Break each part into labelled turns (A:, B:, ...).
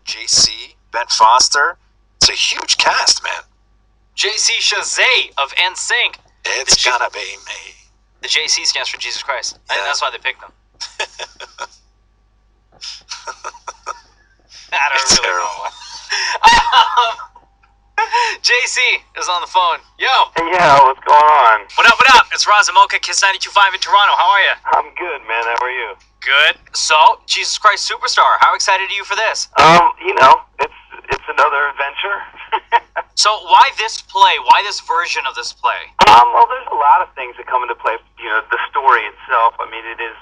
A: JC, Ben Foster. It's a huge cast, man.
B: JC Chasez of NSYNC.
A: It's gonna be me.
B: The JC stands for Jesus Christ.
A: Yeah.
B: That's why they picked them. I don't really know. JC is on the phone. Yo.
C: Yeah, what's going on?
B: What up? It's Roz and Mocha, KiSS 92.5 in Toronto. How are you?
C: I'm good, man. How are you?
B: Good. So, Jesus Christ Superstar, how excited are you for this?
C: It's another adventure.
B: So, why this play? Why this version of this play?
C: Well, there's a lot of things that come into play. You know, the story itself. I mean, it is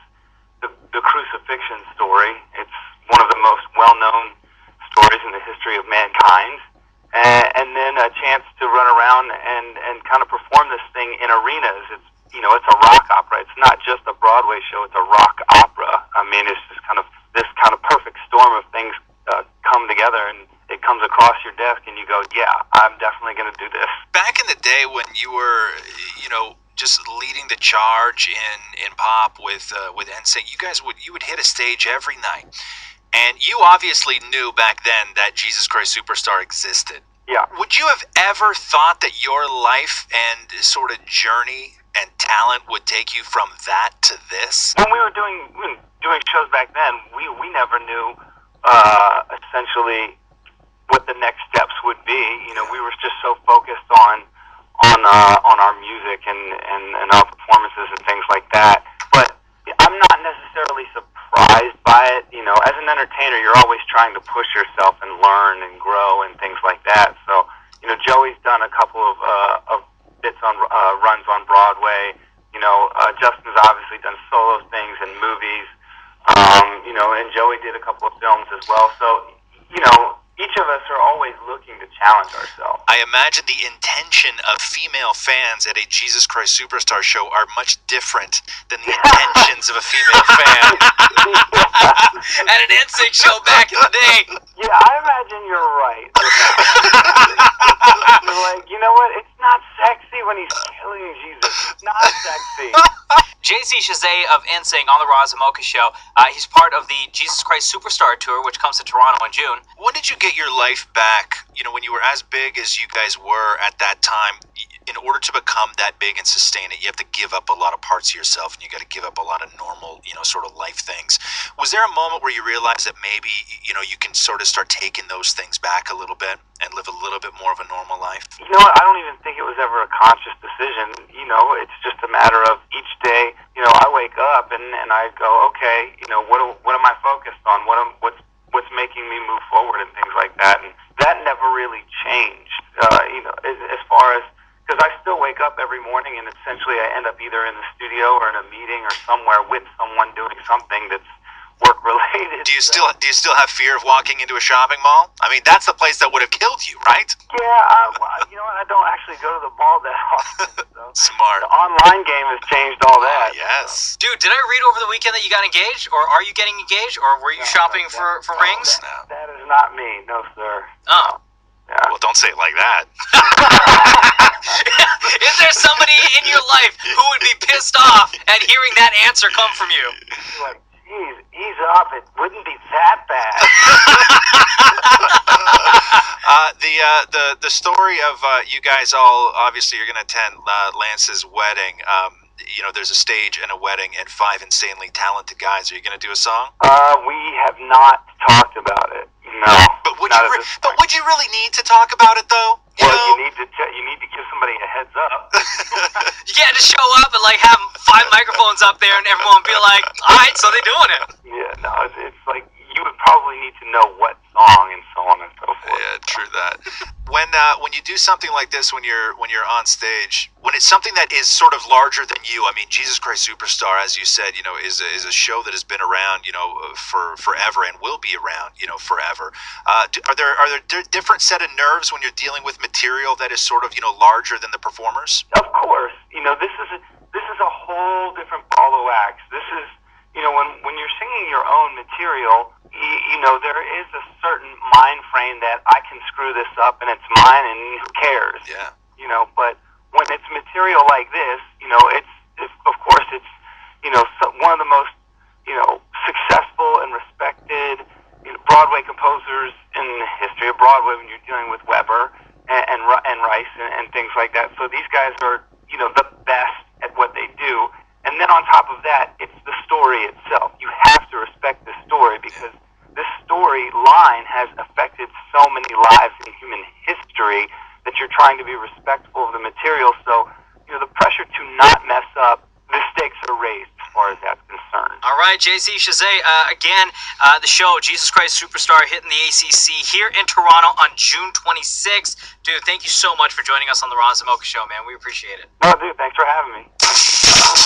C: the crucifixion story. It's one of the most well-known stories in the history of mankind. And then a chance to run around and kind of perform this thing in arenas. It's a rock opera. It's not just a Broadway show. It's a rock opera. I mean, it's just this kind of perfect storm of things come together, and it comes across your desk, and you go, yeah, I'm definitely going to do this.
A: Back in the day when you were, just leading the charge in pop with NSYNC, you would hit a stage every night. And you obviously knew back then that Jesus Christ Superstar existed.
C: Yeah.
A: Would you have ever thought that your life and sort of journey and talent would take you from that to this?
C: When we were doing shows back then, we never knew essentially what the next steps would be. We were just so focused on our music and our performances and things like that. But I'm not necessarily surprised by it. As an entertainer, you're always trying to push yourself and learn and grow and things like that. So, Joey's done a couple of bits on runs on Broadway. Justin's obviously done solo things and movies. And Joey did a couple of films as well. So, each of us are always looking to challenge ourselves.
A: I imagine the intention of female fans at a Jesus Christ Superstar show are much different than the intentions of a female fan
B: at an NSYNC show back in the day.
C: Yeah, I imagine you're right. You're like, you know what? It's not sexy when he's killing Jesus. It's not sexy.
B: JC Chasez of NSYNC on the Roz and Mocha show. He's part of the Jesus Christ Superstar tour, which comes to Toronto in June.
A: When did you get your life back? When you were as big as you guys were at that time, in order to become that big and sustain it, you have to give up a lot of parts of yourself, and you got to give up a lot of normal, sort of life things. Was there a moment where you realized that maybe, you can sort of start taking those things back a little bit and live a little bit more of a normal life?
C: You know what? I don't even think it was ever a conscious decision. It's just a matter of each day. I wake up and I go, okay, what am I focused on? What's making me move forward and things like that. And that never really changed. As far as, because I still wake up every morning and essentially I end up either in the studio or in a meeting or somewhere with someone doing something that's work related.
A: Do you still have fear of walking into a shopping mall? I mean, that's the place that would have killed you, right?
C: Yeah, I don't actually go to the mall that often. So.
A: Smart.
C: The online game has changed all that.
A: Yes.
B: So. Dude, did I read over the weekend that you got engaged? Or are you getting engaged? Or were you shopping for rings?
C: That is not me. No, sir.
B: Oh.
C: Yeah.
A: Well, don't say it like that.
B: Is there somebody in your life who would be pissed off at hearing that answer come from you?
C: Like, geez, ease up. It wouldn't be that bad.
A: The story of you guys all, obviously you're going to attend Lance's wedding. There's a stage and a wedding and 5 insanely talented guys. Are you going to do a song?
C: We have not talked about it. No.
A: But would you really need to talk about it though?
C: You need to give somebody a heads up.
B: You can't just show up and have 5 microphones up there and everyone be like, all right, so they're doing it.
C: Yeah, no, it's like you would probably need to know what song and so on and so forth.
A: Yeah, true that. When you do something like this, when you're on stage, when it's something that is sort of larger than you, I mean, Jesus Christ Superstar, as you said, is a show that has been around, for forever and will be around, forever. Are there different set of nerves when you're dealing with material that is sort of, larger than the performers?
C: Of course. This is a whole different ball of wax. This is, when you're singing your own material, there is a certain mind frame that I can screw this up and it's mine and who cares?
A: Yeah.
C: But when it's material like this, it's of course it's, one of the most, successful and respected Broadway composers in the history of Broadway when you're dealing with Weber and Rice and things like that. So these guys are, the best at what they do. And then on top of that, it's the story itself. You have to respect the story because this storyline has affected so many lives in human history that you're trying to be respectful of the material. So, the pressure to not mess up, the stakes are raised as far as that's concerned.
B: All right, JC Chasez, again, the show, Jesus Christ Superstar, hitting the ACC here in Toronto on June 26th. Dude, thank you so much for joining us on the Ron Zamoka Show, man. We appreciate it.
C: No, dude, thanks for having me.